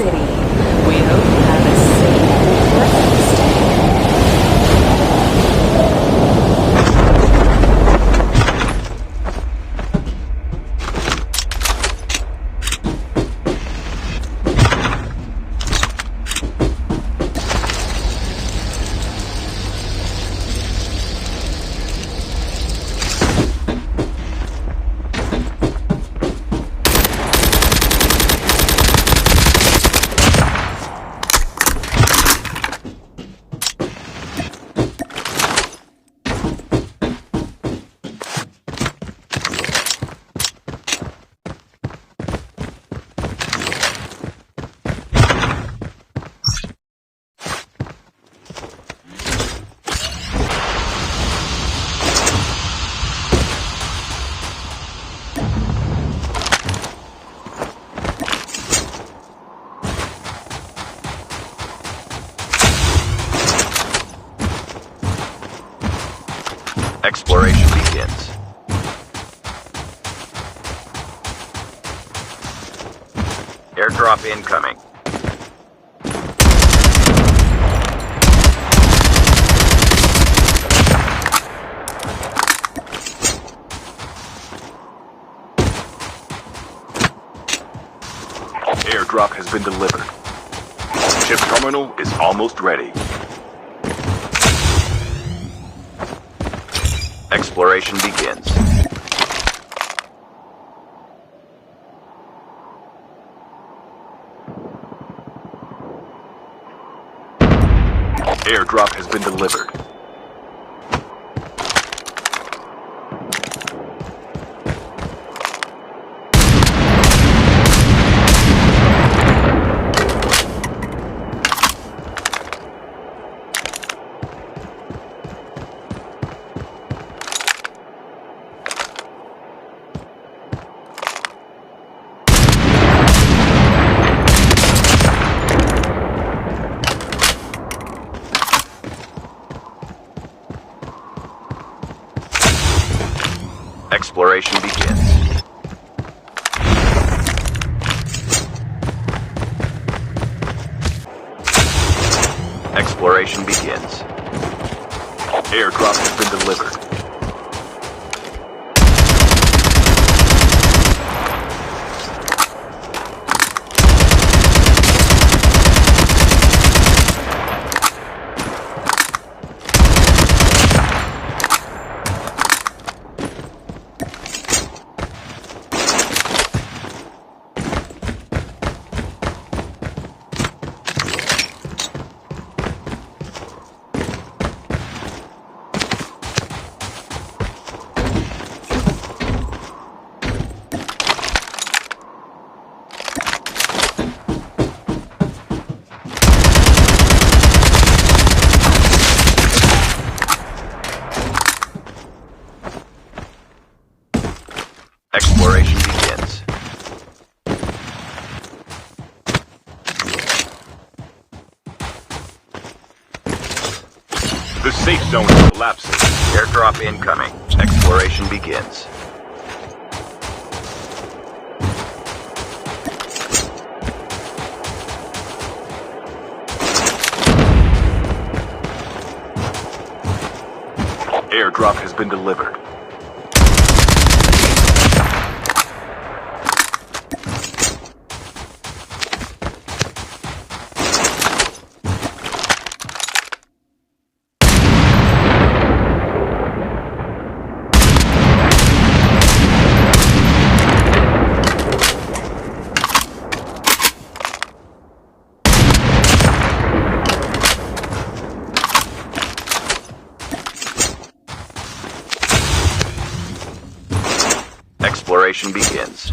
city. We hope you have a safe breakfast. Exploration begins. Airdrop incoming. Airdrop has been delivered. Ship terminal is almost ready. Exploration begins. Airdrop has been delivered. Exploration begins. Exploration begins. Airdrop has been delivered. Exploration begins. The safe zone is collapsing. Airdrop incoming. Exploration begins. Airdrop has been delivered. Exploration begins.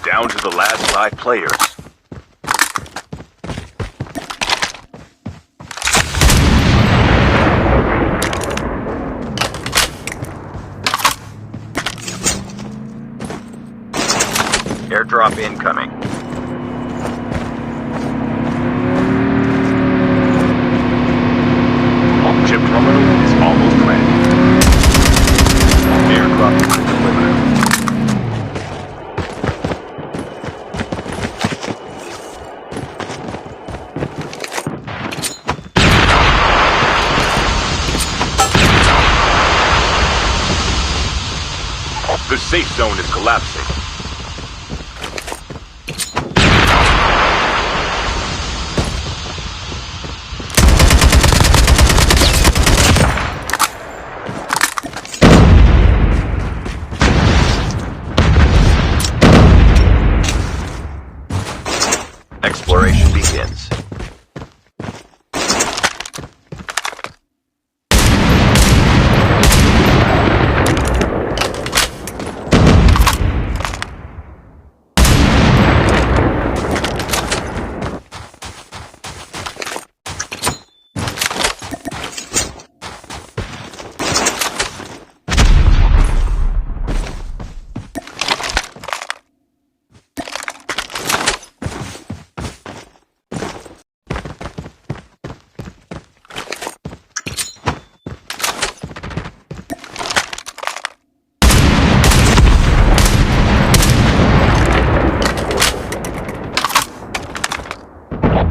Down to the last 5 players. Airdrop incoming. Chip terminal is almost ready. Airdrop is delivered. The safe zone is collapsing. Exploration begins.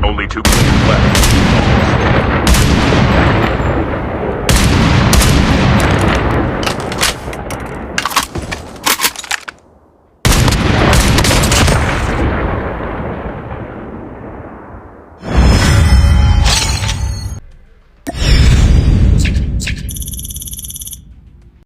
Only 2 minutes left.